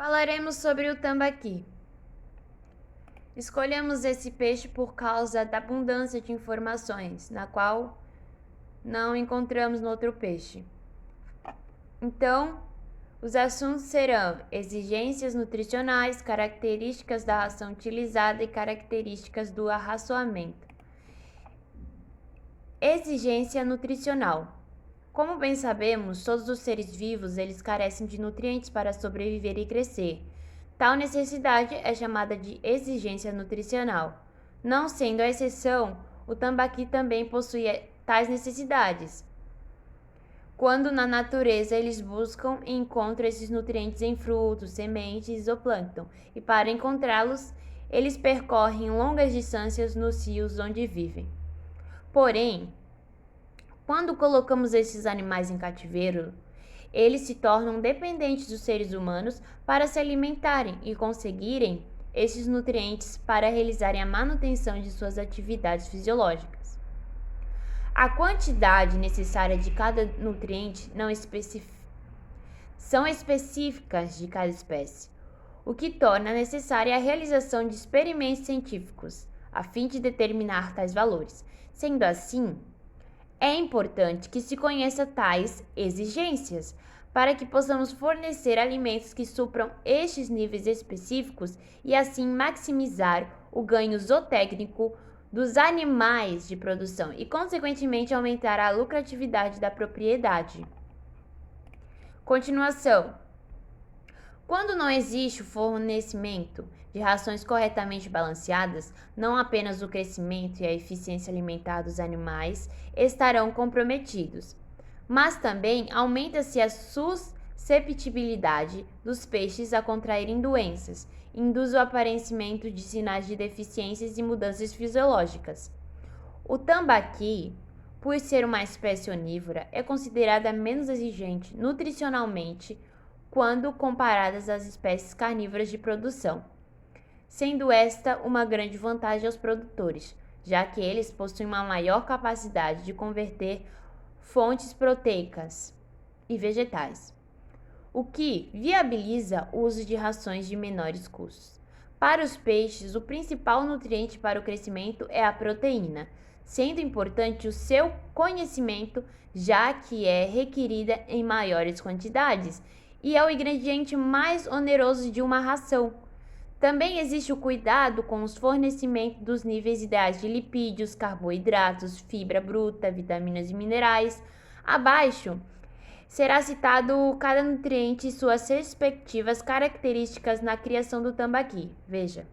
Falaremos sobre o tambaqui. Escolhemos esse peixe por causa da abundância de informações, na qual não encontramos no outro peixe. Então, os assuntos serão exigências nutricionais, características da ração utilizada e características do arraçoamento. Exigência nutricional. Como bem sabemos, todos os seres vivos eles carecem de nutrientes para sobreviver e crescer. Tal necessidade é chamada de exigência nutricional. Não sendo a exceção, o tambaqui também possui tais necessidades. Quando na natureza eles buscam e encontram esses nutrientes em frutos, sementes e zooplâncton, e para encontrá-los, eles percorrem longas distâncias nos rios onde vivem. Porém, quando colocamos esses animais em cativeiro, eles se tornam dependentes dos seres humanos para se alimentarem e conseguirem esses nutrientes para realizarem a manutenção de suas atividades fisiológicas. A quantidade necessária de cada nutriente são específicas de cada espécie, o que torna necessária a realização de experimentos científicos a fim de determinar tais valores. Sendo assim, é importante que se conheça tais exigências para que possamos fornecer alimentos que supram estes níveis específicos e assim maximizar o ganho zootécnico dos animais de produção e, consequentemente, aumentar a lucratividade da propriedade. Continuação. Quando não existe o fornecimento de rações corretamente balanceadas, não apenas o crescimento e a eficiência alimentar dos animais estarão comprometidos, mas também aumenta-se a susceptibilidade dos peixes a contraírem doenças, induz o aparecimento de sinais de deficiências e mudanças fisiológicas. O tambaqui, por ser uma espécie onívora, é considerada menos exigente nutricionalmente quando comparadas às espécies carnívoras de produção, sendo esta uma grande vantagem aos produtores, já que eles possuem uma maior capacidade de converter fontes proteicas e vegetais, o que viabiliza o uso de rações de menores custos. Para os peixes, o principal nutriente para o crescimento é a proteína, sendo importante o seu conhecimento, já que é requerida em maiores quantidades e é o ingrediente mais oneroso de uma ração. Também existe o cuidado com os fornecimentos dos níveis ideais de lipídios, carboidratos, fibra bruta, vitaminas e minerais. Abaixo será citado cada nutriente e suas respectivas características na criação do tambaqui. Veja.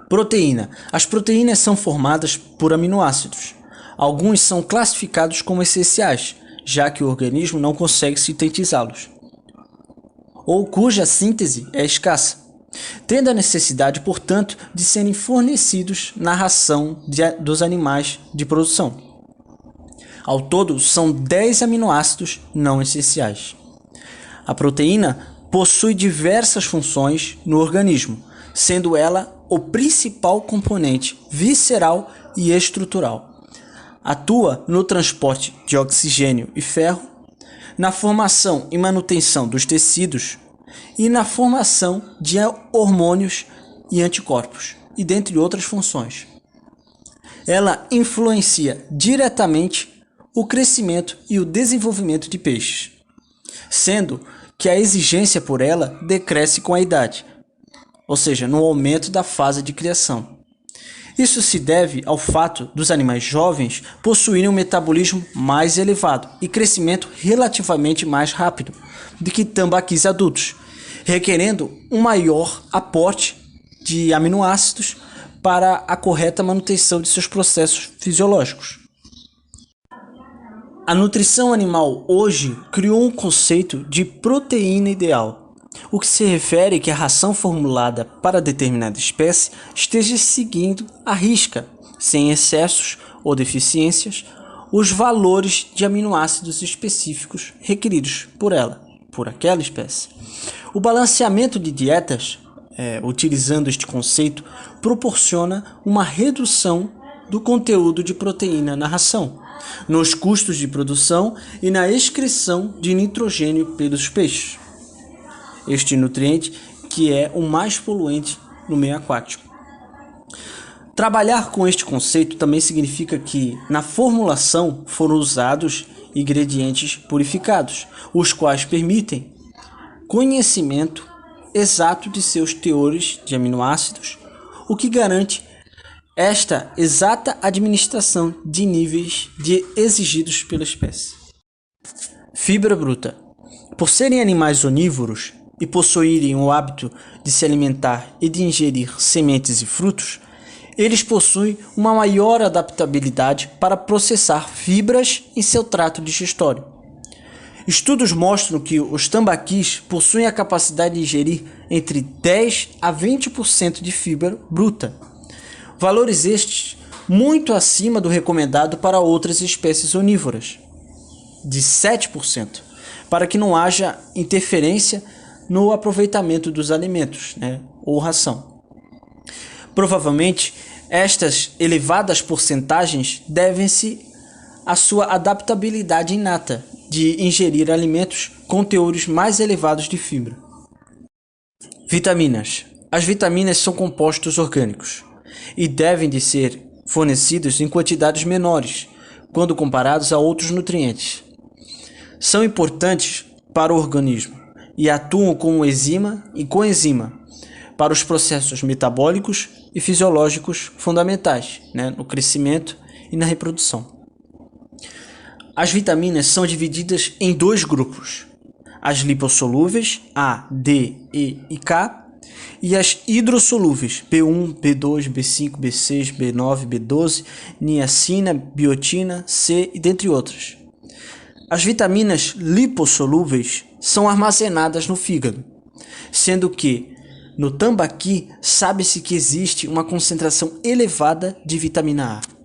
Proteína. As proteínas são formadas por aminoácidos. Alguns são classificados como essenciais, já que o organismo não consegue sintetizá-los, ou cuja síntese é escassa, tendo a necessidade, portanto, de serem fornecidos na ração dos animais de produção. Ao todo, são 10 aminoácidos não essenciais. A proteína possui diversas funções no organismo, sendo ela o principal componente visceral e estrutural. Atua no transporte de oxigênio e ferro, na formação e manutenção dos tecidos e na formação de hormônios e anticorpos, e dentre outras funções. Ela influencia diretamente o crescimento e o desenvolvimento de peixes, sendo que a exigência por ela decresce com a idade, ou seja, no aumento da fase de criação. Isso se deve ao fato dos animais jovens possuírem um metabolismo mais elevado e crescimento relativamente mais rápido do que tambaquis adultos, requerendo um maior aporte de aminoácidos para a correta manutenção de seus processos fisiológicos. A nutrição animal hoje criou um conceito de proteína ideal, o que se refere que a ração formulada para determinada espécie esteja seguindo à risca, sem excessos ou deficiências, os valores de aminoácidos específicos requeridos por aquela espécie. O balanceamento de dietas, utilizando este conceito, proporciona uma redução do conteúdo de proteína na ração, nos custos de produção e na excreção de nitrogênio pelos peixes. este nutriente que é o mais poluente no meio aquático. Trabalhar com este conceito também significa que, na formulação, foram usados ingredientes purificados, os quais permitem conhecimento exato de seus teores de aminoácidos, o que garante esta exata administração de níveis exigidos pela espécie. Fibra bruta. Por serem animais onívoros e possuírem o hábito de se alimentar e de ingerir sementes e frutos, eles possuem uma maior adaptabilidade para processar fibras em seu trato digestório. Estudos mostram que os tambaquis possuem a capacidade de ingerir entre 10 a 20% de fibra bruta, valores estes muito acima do recomendado para outras espécies onívoras, de 7%, para que não haja interferência no aproveitamento dos alimentos, ou ração. Provavelmente, estas elevadas porcentagens devem-se à sua adaptabilidade inata de ingerir alimentos com teores mais elevados de fibra. Vitaminas. As vitaminas são compostos orgânicos e devem de ser fornecidos em quantidades menores quando comparados a outros nutrientes. São importantes para o organismo e atuam como enzima e coenzima para os processos metabólicos e fisiológicos fundamentais, no crescimento e na reprodução. As vitaminas são divididas em dois grupos: as lipossolúveis, A, D, E e K, e as hidrossolúveis, B1, B2, B5, B6, B9, B12, niacina, biotina, C e dentre outras. As vitaminas lipossolúveis são armazenadas no fígado, sendo que no tambaqui sabe-se que existe uma concentração elevada de vitamina A.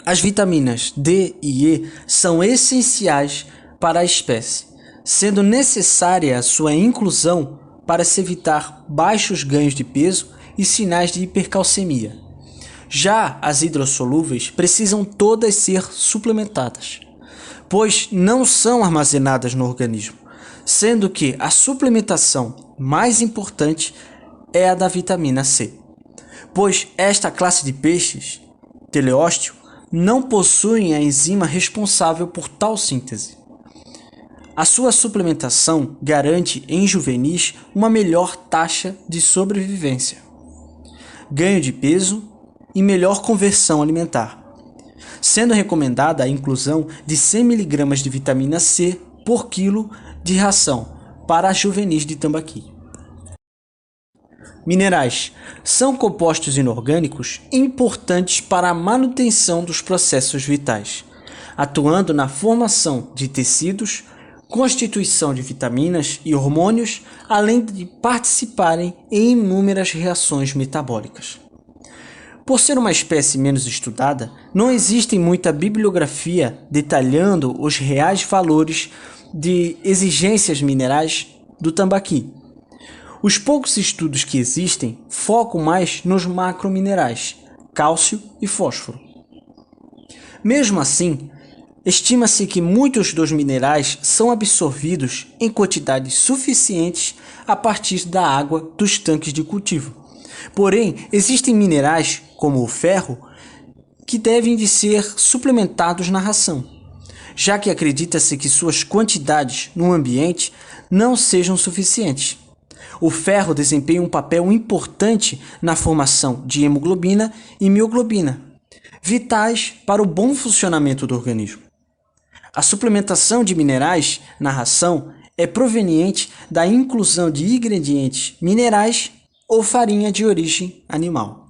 As vitaminas D e E são essenciais para a espécie, sendo necessária a sua inclusão para se evitar baixos ganhos de peso e sinais de hipercalcemia. Já as hidrossolúveis precisam todas ser suplementadas, pois não são armazenadas no organismo, sendo que a suplementação mais importante é a da vitamina C, pois esta classe de peixes, teleósteo, não possuem a enzima responsável por tal síntese. A sua suplementação garante em juvenis uma melhor taxa de sobrevivência, ganho de peso e melhor conversão alimentar, sendo recomendada a inclusão de 100 mg de vitamina C por quilo de ração para juvenis de tambaqui. Minerais são compostos inorgânicos importantes para a manutenção dos processos vitais, atuando na formação de tecidos, constituição de vitaminas e hormônios, além de participarem em inúmeras reações metabólicas. Por ser uma espécie menos estudada, não existe muita bibliografia detalhando os reais valores de exigências minerais do tambaqui. Os poucos estudos que existem focam mais nos macrominerais, cálcio e fósforo. Mesmo assim, estima-se que muitos dos minerais são absorvidos em quantidades suficientes a partir da água dos tanques de cultivo. Porém, existem minerais, como o ferro, que devem de ser suplementados na ração, já que acredita-se que suas quantidades no ambiente não sejam suficientes. O ferro desempenha um papel importante na formação de hemoglobina e mioglobina, vitais para o bom funcionamento do organismo. A suplementação de minerais na ração é proveniente da inclusão de ingredientes minerais ou farinha de origem animal.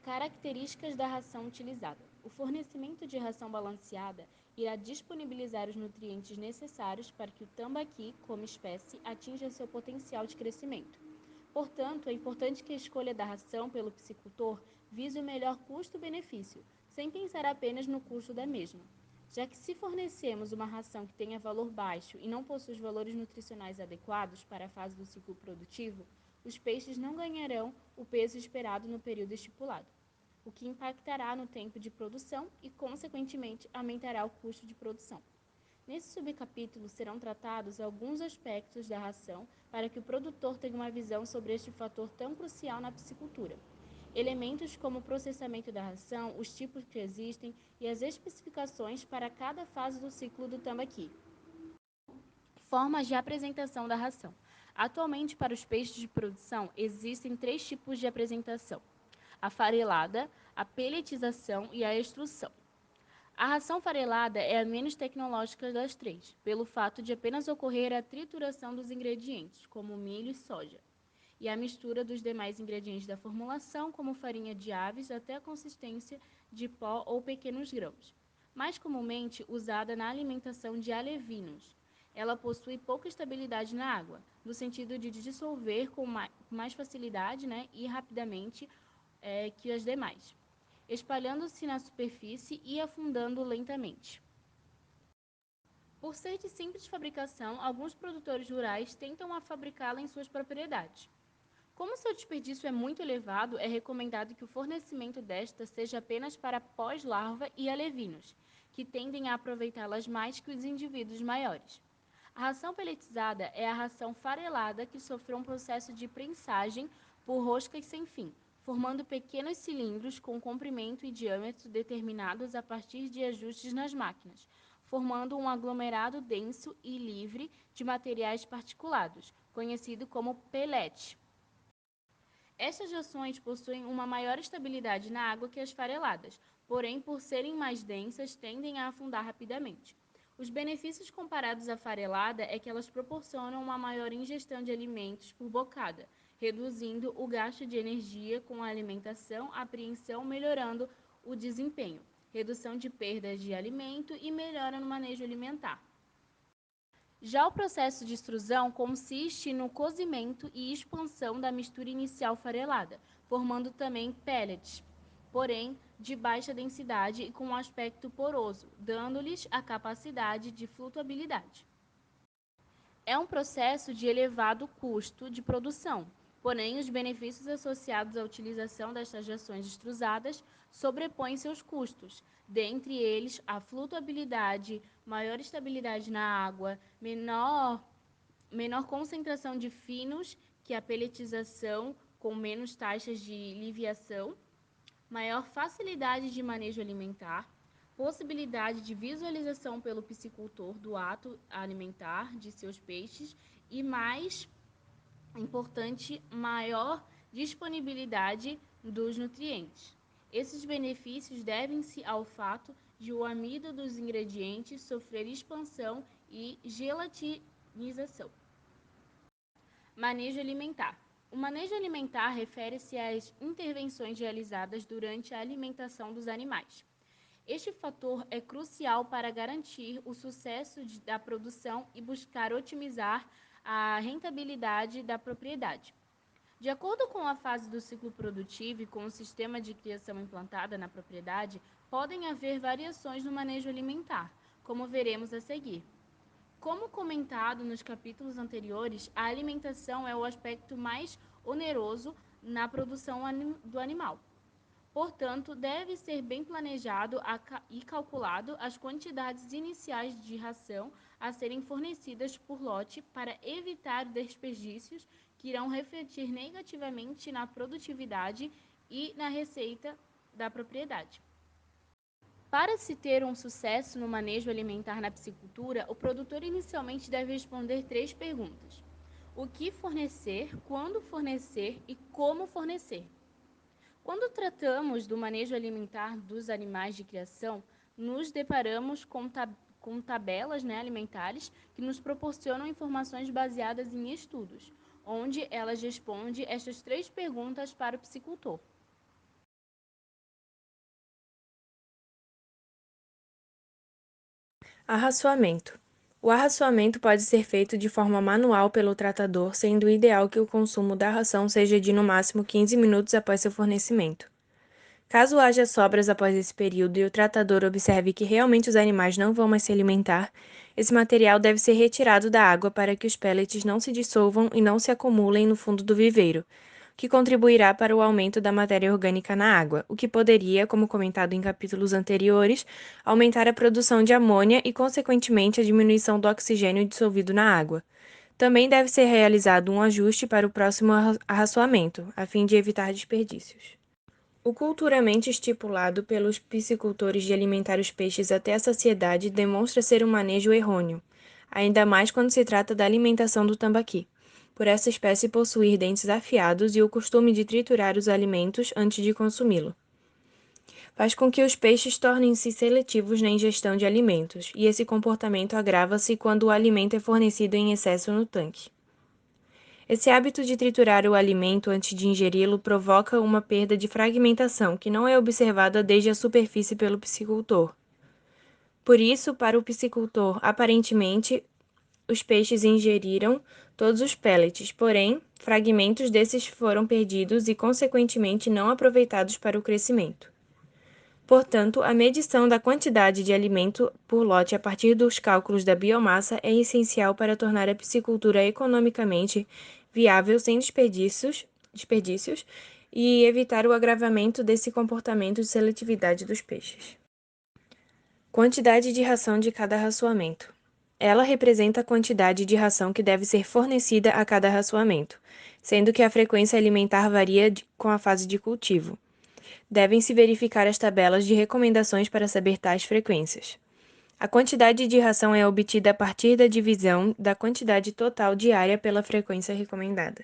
Características da ração utilizada. O fornecimento de ração balanceada irá disponibilizar os nutrientes necessários para que o tambaqui, como espécie, atinja seu potencial de crescimento. Portanto, é importante que a escolha da ração pelo piscicultor vise o melhor custo-benefício, sem pensar apenas no custo da mesma, já que se fornecemos uma ração que tenha valor baixo e não possui os valores nutricionais adequados para a fase do ciclo produtivo, os peixes não ganharão o peso esperado no período estipulado, o que impactará no tempo de produção e, consequentemente, aumentará o custo de produção. Nesse subcapítulo serão tratados alguns aspectos da ração para que o produtor tenha uma visão sobre este fator tão crucial na piscicultura. Elementos como o processamento da ração, os tipos que existem e as especificações para cada fase do ciclo do tambaqui. Formas de apresentação da ração. Atualmente, para os peixes de produção, existem 3 tipos de apresentação: a farelada, a pelletização e a extrusão. A ração farelada é a menos tecnológica das 3, pelo fato de apenas ocorrer a trituração dos ingredientes, como milho e soja, e a mistura dos demais ingredientes da formulação, como farinha de aves, até a consistência de pó ou pequenos grãos. Mais comumente usada na alimentação de alevinos. Ela possui pouca estabilidade na água, no sentido de dissolver com mais facilidade, e rapidamente que as demais, espalhando-se na superfície e afundando lentamente. Por ser de simples fabricação, alguns produtores rurais tentam a fabricá-la em suas propriedades. Como seu desperdício é muito elevado, é recomendado que o fornecimento desta seja apenas para pós-larva e alevinos, que tendem a aproveitá-las mais que os indivíduos maiores. A ração pelletizada é a ração farelada que sofreu um processo de prensagem por roscas sem fim, formando pequenos cilindros com comprimento e diâmetro determinados a partir de ajustes nas máquinas, formando um aglomerado denso e livre de materiais particulados, conhecido como pellet. Estas rações possuem uma maior estabilidade na água que as fareladas, porém, por serem mais densas, tendem a afundar rapidamente. Os benefícios comparados à farelada é que elas proporcionam uma maior ingestão de alimentos por bocada, reduzindo o gasto de energia com a alimentação, apreensão, melhorando o desempenho, redução de perdas de alimento e melhora no manejo alimentar. Já o processo de extrusão consiste no cozimento e expansão da mistura inicial farelada, formando também pellets, porém de baixa densidade e com um aspecto poroso, dando-lhes a capacidade de flutuabilidade. É um processo de elevado custo de produção, porém os benefícios associados à utilização destas rações extrusadas sobrepõem seus custos, dentre eles a flutuabilidade, maior estabilidade na água, menor concentração de finos que a pelletização, com menos taxas de liviação, maior facilidade de manejo alimentar, possibilidade de visualização pelo piscicultor do ato alimentar de seus peixes e, mais importante, maior disponibilidade dos nutrientes. Esses benefícios devem-se ao fato de o amido dos ingredientes sofrer expansão e gelatinização. Manejo alimentar. O manejo alimentar refere-se às intervenções realizadas durante a alimentação dos animais. Este fator é crucial para garantir o sucesso da produção e buscar otimizar a rentabilidade da propriedade. De acordo com a fase do ciclo produtivo e com o sistema de criação implantada na propriedade, podem haver variações no manejo alimentar, como veremos a seguir. Como comentado nos capítulos anteriores, a alimentação é o aspecto mais oneroso na produção do animal. Portanto, deve ser bem planejado e calculado as quantidades iniciais de ração a serem fornecidas por lote para evitar desperdícios que irão refletir negativamente na produtividade e na receita da propriedade. Para se ter um sucesso no manejo alimentar na piscicultura, o produtor inicialmente deve responder 3 perguntas: o que fornecer, quando fornecer e como fornecer. Quando tratamos do manejo alimentar dos animais de criação, nos deparamos com tabelas alimentares que nos proporcionam informações baseadas em estudos, onde elas respondem estas 3 perguntas para o piscicultor. Arraçoamento. O arraçoamento pode ser feito de forma manual pelo tratador, sendo ideal que o consumo da ração seja de no máximo 15 minutos após seu fornecimento. Caso haja sobras após esse período e o tratador observe que realmente os animais não vão mais se alimentar, esse material deve ser retirado da água para que os pellets não se dissolvam e não se acumulem no fundo do viveiro, que contribuirá para o aumento da matéria orgânica na água, o que poderia, como comentado em capítulos anteriores, aumentar a produção de amônia e, consequentemente, a diminuição do oxigênio dissolvido na água. Também deve ser realizado um ajuste para o próximo arraçoamento, a fim de evitar desperdícios. O culturalmente estipulado pelos piscicultores de alimentar os peixes até a saciedade demonstra ser um manejo errôneo, ainda mais quando se trata da alimentação do tambaqui, por essa espécie possuir dentes afiados e o costume de triturar os alimentos antes de consumi-lo. Faz com que os peixes tornem-se seletivos na ingestão de alimentos, e esse comportamento agrava-se quando o alimento é fornecido em excesso no tanque. Esse hábito de triturar o alimento antes de ingeri-lo provoca uma perda de fragmentação que não é observada desde a superfície pelo piscicultor. Por isso, para o piscicultor, aparentemente, os peixes ingeriram todos os pellets, porém, fragmentos desses foram perdidos e, consequentemente, não aproveitados para o crescimento. Portanto, a medição da quantidade de alimento por lote a partir dos cálculos da biomassa é essencial para tornar a piscicultura economicamente viável sem desperdícios e evitar o agravamento desse comportamento de seletividade dos peixes. Quantidade de ração de cada arraçoamento. Ela representa a quantidade de ração que deve ser fornecida a cada arraçoamento, sendo que a frequência alimentar varia com a fase de cultivo. Devem-se verificar as tabelas de recomendações para saber tais frequências. A quantidade de ração é obtida a partir da divisão da quantidade total diária pela frequência recomendada.